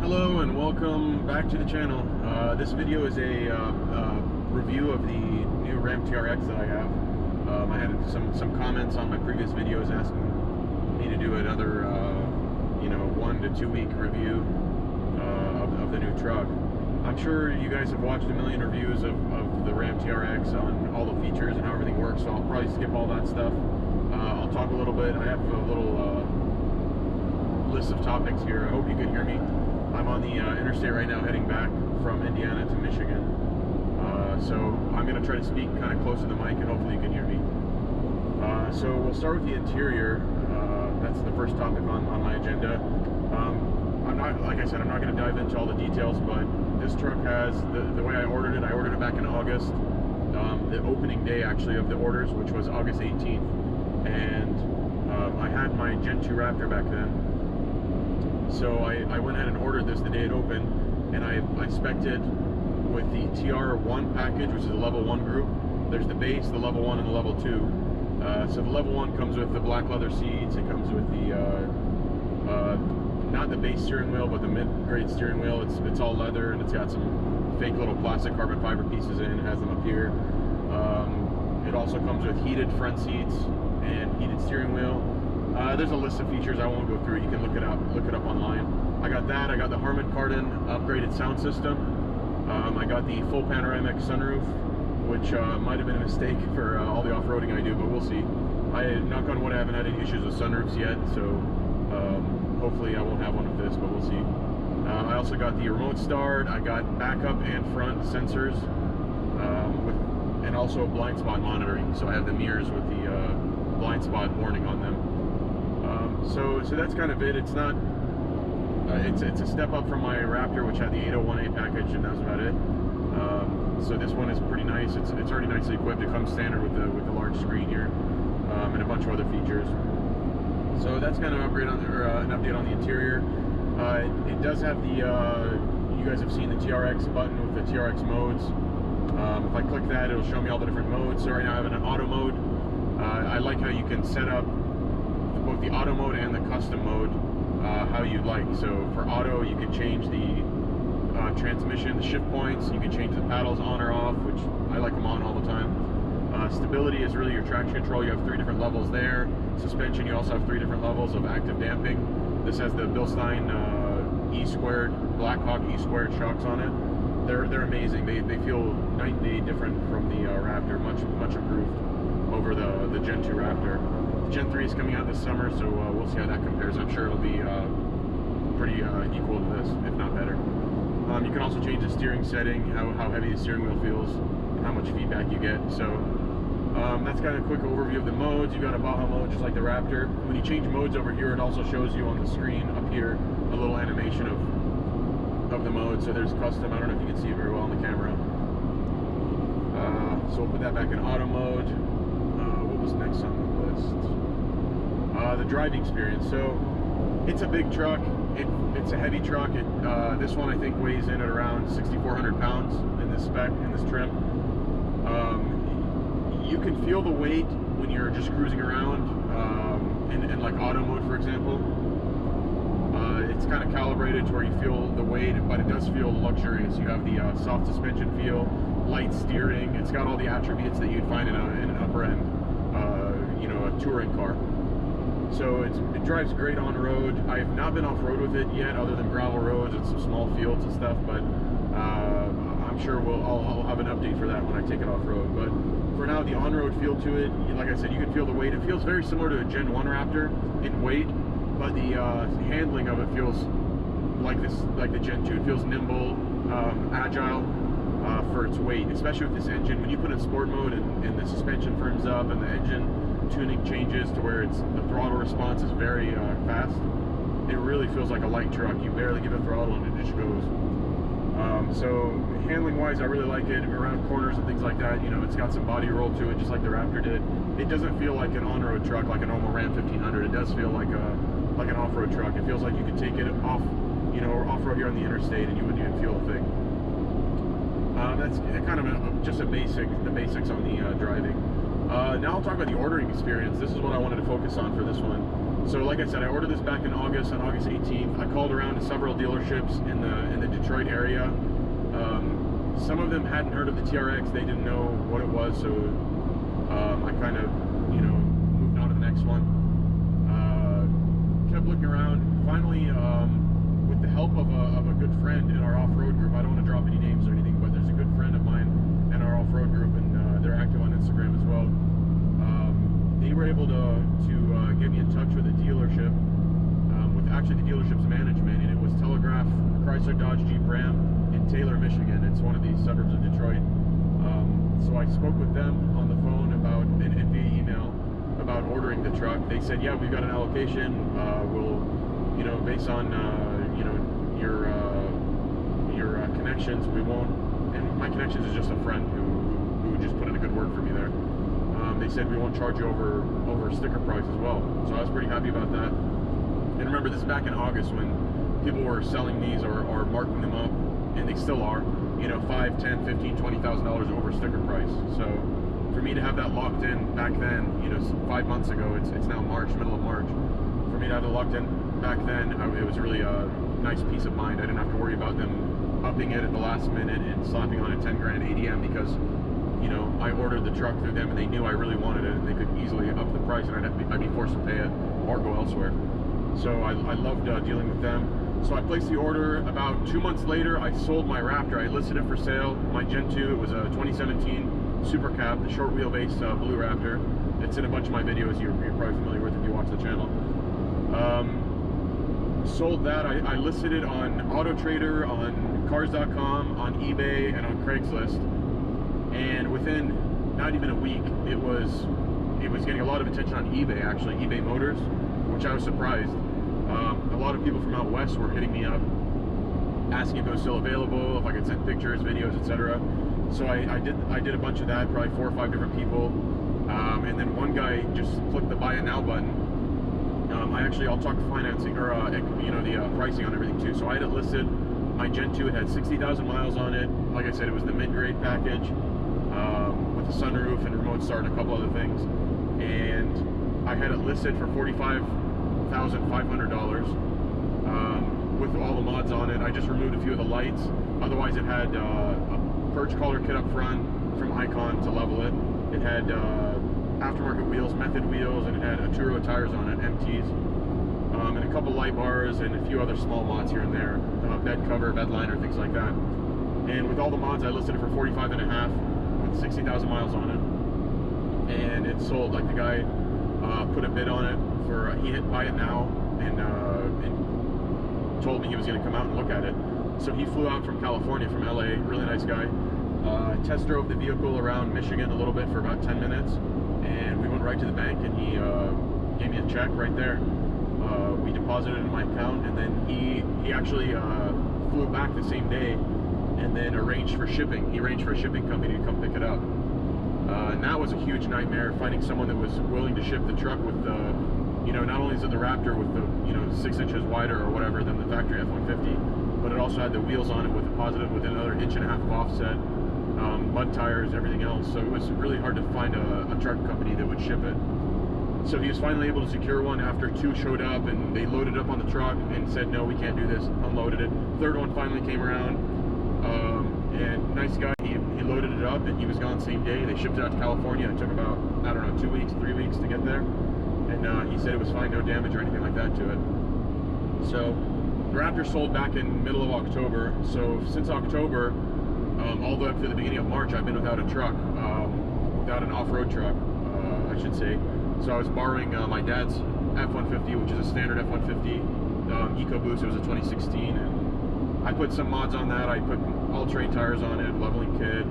Hello and welcome back to the channel. This video is a review of the new Ram TRX that I have. I had some comments on my previous videos asking me to do another 1 to 2 week review of the new truck. I'm sure you guys have watched a million reviews of the Ram TRX on all the features and how everything works, so I'll probably skip all that stuff. I'll talk a little bit. I have a little list of topics here. I hope you can hear me. I'm on the interstate right now heading back from Indiana to Michigan. So I'm going to try to speak kind of close to the mic and hopefully you can hear me. So we'll start with the interior. That's the first topic on my agenda. I'm not, like I said, I'm not going to dive into all the details, but this truck has, the way I ordered it back in August. The opening day actually of the orders, which was August 18th. And I had my Gen 2 Raptor back then. So I went ahead and ordered this the day it opened, and I spec'd it with the TR1 package, which is a level 1 group. There's the base, the level 1, and the level 2. So the level 1 comes with the black leather seats. It comes with the, not the base steering wheel, but the mid-grade steering wheel. It's all leather, and it's got some fake little plastic carbon fiber pieces in. It has them up here. It also comes with heated front seats and heated steering wheel. There's a list of features. I won't go through it. You can look it up online. I got that. I got the Harman Kardon upgraded sound system. I got the full panoramic sunroof, which might have been a mistake for all the off-roading I do, but we'll see. Knock on wood, I haven't had any issues with sunroofs yet, so hopefully I won't have one with this, but we'll see. I also got the remote start. I got backup and front sensors, and also blind spot monitoring. So I have the mirrors with the blind spot warning on them. So that's kind of it. It's not. It's a step up from my Raptor, which had the 801A package, and that was about it. So this one is pretty nice. It's already nicely equipped. It comes standard with the large screen here, and a bunch of other features. So that's kind of an update on the interior. It does have the. You guys have seen the TRX button with the TRX modes. If I click that, it'll show me all the different modes. So right now I have an auto mode. I like how you can set up both the auto mode and the custom mode how you'd like. So for auto, you can change the transmission, the shift points. You can change the paddles on or off, which I like them on all the time. Stability is really your traction control. You have 3 different levels there. Suspension, you also have 3 different levels of active damping. This has the Bilstein E-squared, Blackhawk E-squared shocks on it. They're amazing. They feel night and day different from the Raptor, much improved over the Gen 2 Raptor. The Gen 3 is coming out this summer, so we'll see how that compares. I'm sure it'll be pretty equal to this, if not better. You can also change the steering setting, how heavy the steering wheel feels, and how much feedback you get. So that's kind of a quick overview of the modes. You've got a Baja mode, just like the Raptor. When you change modes over here, it also shows you on the screen up here a little animation of the mode. So there's custom. I don't know if you can see it very well on the camera. So we'll put that back in auto mode. What was next on the list? The driving experience. So it's a big truck. It's a heavy truck. This one I think weighs in at around 6,400 pounds in this spec, in this trim. You can feel the weight when you're just cruising around in like auto mode, for example. It's kind of calibrated to where you feel the weight, but it does feel luxurious. You have the soft suspension feel, light steering. It's got all the attributes that you'd find in an upper end, a touring car. So it drives great on road. I have not been off road with it yet, other than gravel roads and some small fields and stuff. But I'm sure I'll have an update for that when I take it off road. But for now, the on-road feel to it, like I said, you can feel the weight. It feels very similar to a Gen 1 Raptor in weight, but the handling of it feels like the Gen 2. It feels nimble, agile for its weight, especially with this engine. When you put it in sport mode and the suspension firms up and the engine tuning changes to where the throttle response is very fast, it really feels like a light truck. You barely give it throttle and it just goes. So handling wise, I really like it. Around corners and things like that, it's got some body roll to it, just like the Raptor did. It doesn't feel like an on-road truck like a normal Ram 1500. It does feel like an off-road truck. It feels like you could take it off, or off-road here on the interstate and you wouldn't even feel a thing. That's kind of just the basics on the driving. Now I'll talk about the ordering experience. This is what I wanted to focus on for this one. So like I said, I ordered this back in August, on August 18th. I called around to several dealerships in the Detroit area. Some of them hadn't heard of the TRX. They didn't know what it was, so I kind of, you know, moved on to the next one. Kept looking around. Finally, with the help of a good friend in our off-road group, I don't want to drop any names or anything, but there's a good friend of mine in our off-road group, and they're active on Instagram as well. They were able to get me in touch with a dealership, with actually the dealership's management, and it was Telegraph Chrysler Dodge Jeep Ram in Taylor, Michigan. It's one of the suburbs of Detroit. So I spoke with them on the phone about, and via email, about ordering the truck. They said, yeah, we've got an allocation. We'll, you know, based on you know, your connections, we won't. And my connections is just a friend who just put in a good word for me there. They said we won't charge you over sticker price as well. So I was pretty happy about that. And remember, this is back in August when people were selling these or marking them up, and they still are, you know, $5, $10, $15, $20,000 over sticker price. So for me to have that locked in back then, you know, 5 months ago, it's now March, middle of March. For me to have it locked in back then, it was really a nice peace of mind. I didn't have to worry about them upping it at the last minute and slapping on a 10 grand ADM because, you know, I ordered the truck through them and they knew I really wanted it, and they could easily up the price and I'd be forced to pay it or go elsewhere. So I loved dealing with them. So I placed the order. About 2 months later, I sold my Raptor. I listed it for sale, my Gen 2. It was a 2017 Super Cab, the short wheelbase blue Raptor. It's in a bunch of my videos you're probably familiar with if you watch the channel. Sold that. I listed it on Auto Trader, on Cars.com, on eBay, and on Craigslist. And within not even a week, it was getting a lot of attention on eBay, actually, eBay Motors, which I was surprised. A lot of people from out west were hitting me up, asking if it was still available, if I could send pictures, videos, etc. So I did a bunch of that, probably 4 or 5 different people, and then one guy just clicked the buy it now button. I'll talk financing or you know, the pricing on everything too. So I had it listed. My Gen 2, it had 60,000 miles on it. Like I said, it was the mid-grade package with a sunroof and remote start and a couple other things. And I had it listed for $45,500 with all the mods on it. I just removed a few of the lights. Otherwise, it had a purge collar kit up front from Icon to level it. It had aftermarket wheels, method wheels, and it had Aturo tires on it, MTs. And a couple light bars and a few other small mods here and there, bed cover, bed liner, things like that. And with all the mods, I listed it for $45,500 with 60,000 miles on it, and it sold. Like, the guy put a bid on it for he hit buy it now, and told me he was going to come out and look at it. So he flew out from California, from LA, really nice guy. Test drove the vehicle around Michigan a little bit for about 10 minutes, and we went right to the bank, and he gave me a check right there. We deposited it in my account, and then he actually flew back the same day and then arranged for shipping. He arranged for a shipping company to come pick it up. And that was a huge nightmare, finding someone that was willing to ship the truck with the, you know, not only is it the Raptor with the, you know, 6 inches wider or whatever than the factory F-150, but it also had the wheels on it with a positive, with another 1.5 inch of offset, mud tires, everything else. So it was really hard to find a truck company that would ship it. So he was finally able to secure one after 2 showed up, and they loaded up on the truck and said, no, we can't do this, unloaded it. 3rd one finally came around, and nice guy, he loaded it up, and he was gone same day. They shipped it out to California. It took about, I don't know, 2 weeks, 3 weeks to get there. And he said it was fine, no damage or anything like that to it. So the Raptor sold back in middle of October. So since October, all the way up to the beginning of March, I've been without a truck, without an off-road truck, I should say. So I was borrowing my dad's F-150, which is a standard F-150 EcoBoost. It was a 2016, and I put some mods on that. I put all-terrain tires on it, leveling kit,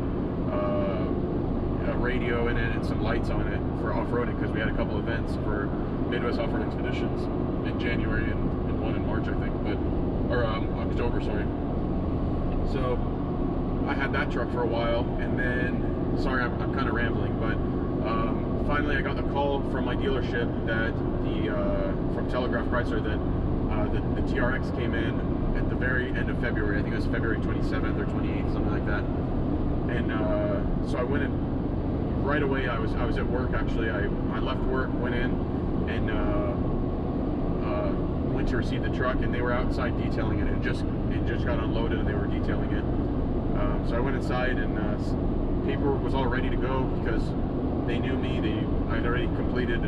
a radio in it, and some lights on it for off-roading, because we had a couple events for Midwest Off-Road Expeditions in January and one in March, I think, or October, sorry. So I had that truck for a while, and then, sorry, I'm kind of rambling, but finally I got the call from my dealership that from Telegraph Chrysler that the TRX came in at the very end of February. I think it was February 27th or 28th, something like that. And so I went in right away. I was at work, actually. I left work, went in, and to receive the truck, and they were outside detailing it. It just got unloaded, and they were detailing it. So I went inside, and paperwork was all ready to go because they knew me. I'd already completed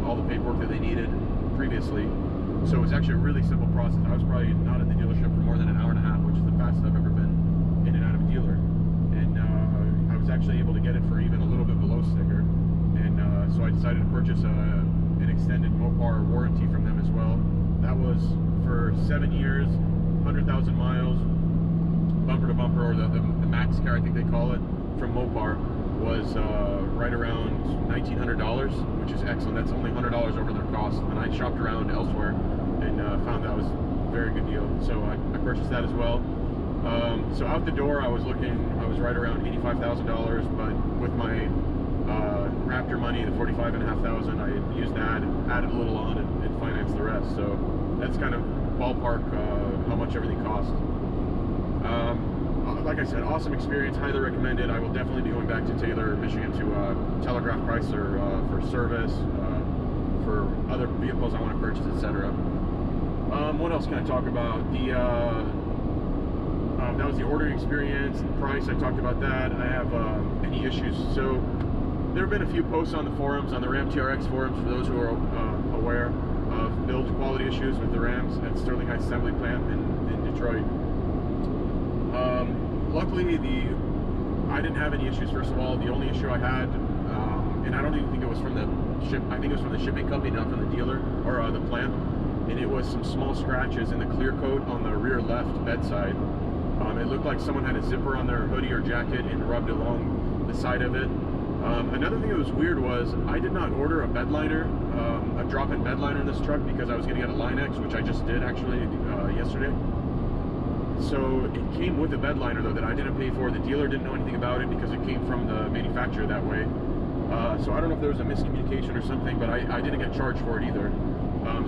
all the paperwork that they needed previously. So it was actually a really simple process. I was probably not at the dealership for more than an hour and a half, which is the fastest I've ever been in and out of a dealer. And I was actually able to get it for even a little bit below sticker. And so I decided to purchase an extended Mopar warranty from them as well. That was for 7 years, 100,000 miles, bumper to bumper, or the max car, I think they call it, from Mopar, was right around $1,900, which is excellent. That's only $100 over their cost. And I shopped around elsewhere and found that was a very good deal. So I purchased that as well. So out the door, I was right around $85,000, but with my Raptor money, the $45,500, I used that, added a little on, and financed the rest. So that's kind of ballpark how much everything cost. Like I said, awesome experience, highly recommended. I will definitely be going back to Taylor, Michigan to Telegraph Chrysler for service, for other vehicles I want to purchase, etc. What else can I talk about? That was the ordering experience, the price, I talked about that. I have any issues. So there have been a few posts on the forums, on the Ram TRX forums, for those who are aware of build quality issues with the Rams at Sterling Heights Assembly Plant in Detroit. Luckily, I didn't have any issues. First of all, the only issue I had, and I don't even think it was from the ship. I think it was from the shipping company, not from the dealer or the plant. And it was some small scratches in the clear coat on the rear left bedside. It looked like someone had a zipper on their hoodie or jacket and rubbed along the side of it. Another thing that was weird was I did not order a bed liner, a drop-in bed liner in this truck, because I was going to get a Line-X, which I just did actually yesterday. So it came with a bed liner though that I didn't pay for. The dealer didn't know anything about it because it came from the manufacturer that way. So I don't know if there was a miscommunication or something, but I didn't get charged for it either.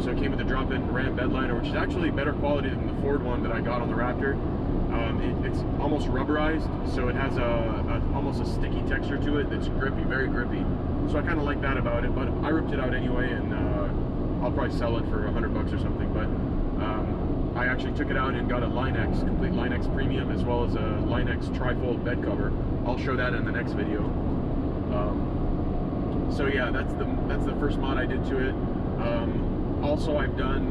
So it came with a drop-in Ram bed liner, which is actually better quality than the Ford one that I got on the Raptor. It's almost rubberized, so it has almost a sticky texture to it that's grippy, very grippy. So I kind of like that about it, but I ripped it out anyway, and I'll probably sell it for $100 or something. But I actually took it out and got a Line-X, complete Line-X Premium, as well as a Line-X trifold bed cover. I'll show that in the next video. So yeah, that's the first mod I did to it. Also, I've done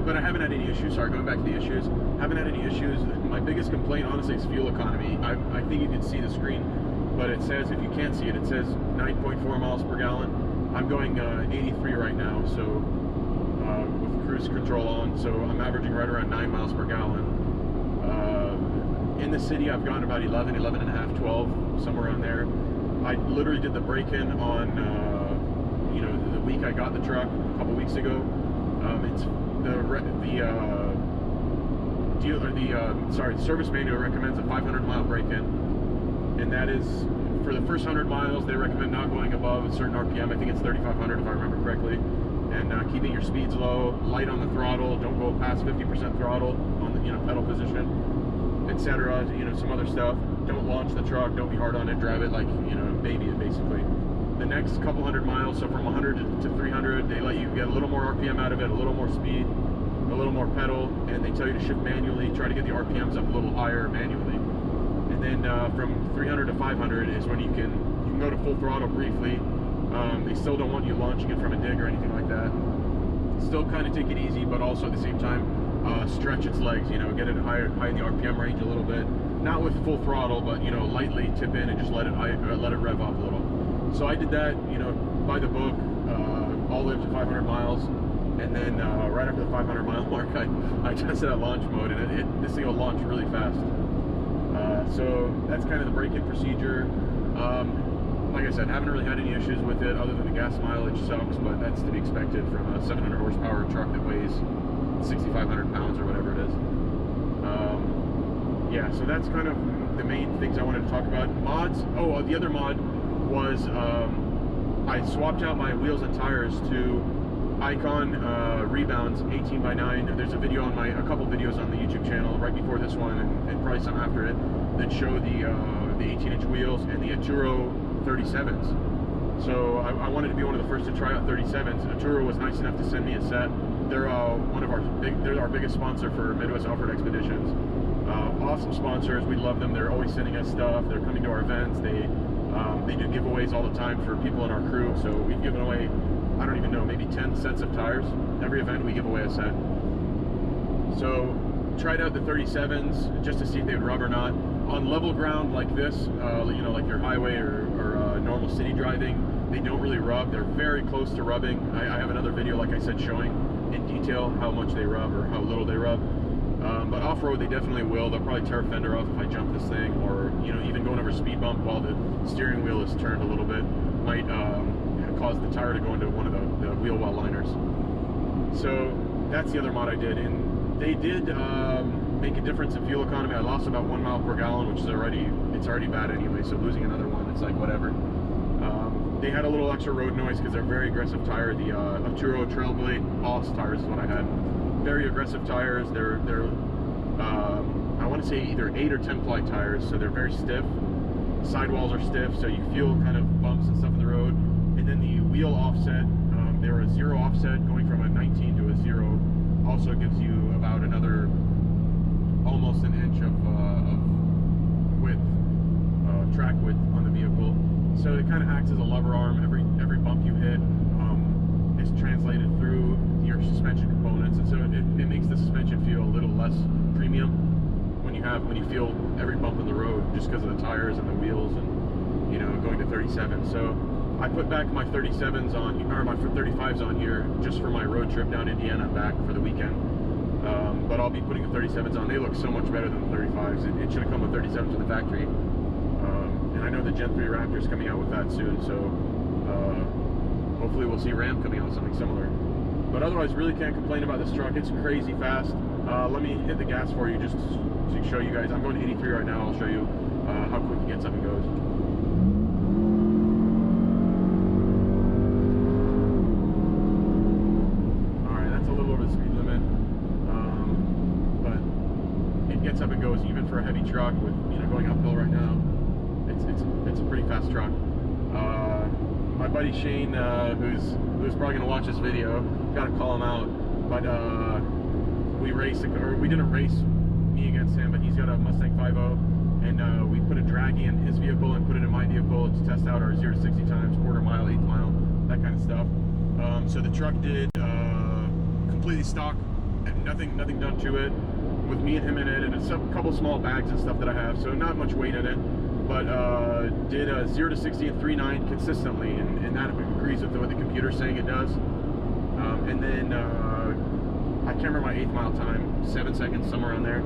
but I haven't had any issues. Sorry, going back to the issues, haven't had any issues. My biggest complaint, honestly, is fuel economy. I think you can see the screen, but it says, if you can't see it, it says 9.4 miles per gallon. I'm going 83 right now, so with cruise control on, so I'm averaging right around 9 miles per gallon. In the city, I've gone about 11 and a half, 12, somewhere around there. I literally did the break-in on the week I got the truck, a couple weeks ago. It's the service manual recommends a 500-mile break-in, and that is for the first 100 miles. They recommend not going above a certain RPM. I think it's 3,500 if I remember correctly, and keeping your speeds low, light on the throttle. Don't go past 50% throttle on the pedal position, etc. Some other stuff. Don't launch the truck. Don't be hard on it. Drive it like baby it basically. The next couple hundred miles, so from 100 to 300, they let you get a little more RPM out of it, a little more speed, a little more pedal, and they tell you to shift manually, try to get the RPMs up a little higher manually. And then from 300 to 500 is when you can go to full throttle briefly. They still don't want you launching it from a dig or anything like that. Still kind of take it easy, but also at the same time stretch its legs, get it high in the RPM range a little bit. Not with full throttle, but lightly tip in and just let it rev up a little. So I did that, by the book, all the way up to 500 miles, and then right after the 500 mile mark, I tested out launch mode, and this thing will launch really fast. So that's kind of the break-in procedure. Like I said, haven't really had any issues with it, other than the gas mileage sucks, but that's to be expected from a 700 horsepower truck that weighs 6,500 pounds or whatever it is. Yeah, so that's kind of the main things I wanted to talk about. Mods. Oh, the other mod was I swapped out my wheels and tires to Icon Rebounds 18x9. There's a video on a couple videos on the YouTube channel right before this one, and probably some after it, that show the 18-inch wheels and the Arturo 37s. So I wanted to be one of the first to try out 37s. Arturo was nice enough to send me a set. They're they're our biggest sponsor for Midwest Off-Road Expeditions. Awesome sponsors. We love them. They're always sending us stuff. They're coming to our events. They do giveaways all the time for people in our crew. So we've given away, I don't even know, maybe 10 sets of tires. Every event we give away a set. So tried out the 37s just to see if they would rub or not. On level ground like this, you know, like your highway or normal city driving, they don't really rub. They're very close to rubbing. I have another video, like I said, showing in detail how much they rub or how little they rub. But off-road, they definitely will. They'll probably tear a fender off if I jump this thing, or, you know, even going over a speed bump while the steering wheel is turned a little bit might cause the tire to go into one of the wheel well liners. So that's the other mod I did, and they did make a difference in fuel economy. I lost about 1 mile per gallon, which is already bad anyway. So losing another one, it's like whatever. They had a little extra road noise because they're very aggressive tire. The Arturo Trailblade Boss tires is what I had. Very aggressive tires. They're I want to say either 8 or 10 ply tires, so they're very stiff. Sidewalls are stiff, so you feel kind of bumps and stuff in the road. And then the wheel offset, they're a 0 offset, going from a 19 to a 0, also gives you about another almost an inch of width, track width on the vehicle. So it kind of acts as a lever arm. Every bump you hit is translated through your suspension components, and so it makes the suspension feel a little less premium when you feel every bump in the road, just because of the tires and the wheels and, you know, going to 37. So I put back my 37s on, or my 35s on here just for my road trip down Indiana and back for the weekend. But I'll be putting the 37s on. They look so much better than the 35s. It should have come with 37s from the factory. And I know the Gen 3 Raptor's coming out with that soon, so hopefully we'll see Ram coming out with something similar. But otherwise, really can't complain about this truck. It's crazy fast. Let me hit the gas for you just to show you guys. I'm going to 83 right now. I'll show you how quick it gets up and goes. Alright, that's a little over the speed limit. But it gets up and goes even for a heavy truck with, you know, going uphill right now. It's a pretty fast truck. My buddy Shane, who's probably going to watch this video, gotta call him out, but we didn't race me against him, but he's got a Mustang 5.0, and we put a draggy in his vehicle and put it in my vehicle to test out our 0 to 60 times, quarter mile, eighth mile, that kind of stuff. So the truck did completely stock, and nothing done to it, with me and him in it, and a couple small bags and stuff that I have, so not much weight in it. But did a 0 to 60 at 3.9 consistently, and that agrees with what the computer's saying it does. And then I can't remember my 8th mile time, 7 seconds, somewhere around there.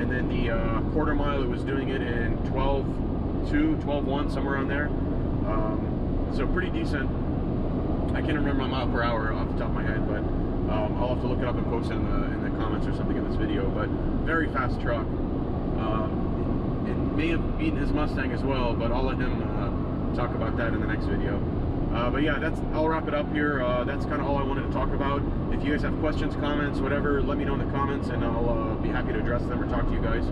And then the quarter mile, it was doing it in 12.2, 12.1, somewhere around there. So pretty decent. I can't remember my mile per hour off the top of my head, but I'll have to look it up and post it in the comments or something in this video. But very fast truck. It may have beaten his Mustang as well, but I'll let him talk about that in the next video. But yeah, I'll wrap it up here. That's kind of all I wanted to talk about. If you guys have questions, comments, whatever, let me know in the comments, and I'll be happy to address them or talk to you guys,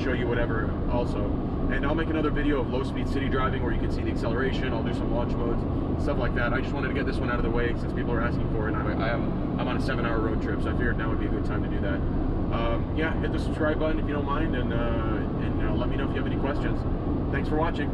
show you whatever also. And I'll make another video of low-speed city driving where you can see the acceleration. I'll do some launch modes, stuff like that. I just wanted to get this one out of the way since people are asking for it, and I'm on a 7-hour road trip, so I figured now would be a good time to do that. Yeah, hit the subscribe button if you don't mind, and let me know if you have any questions. Thanks for watching.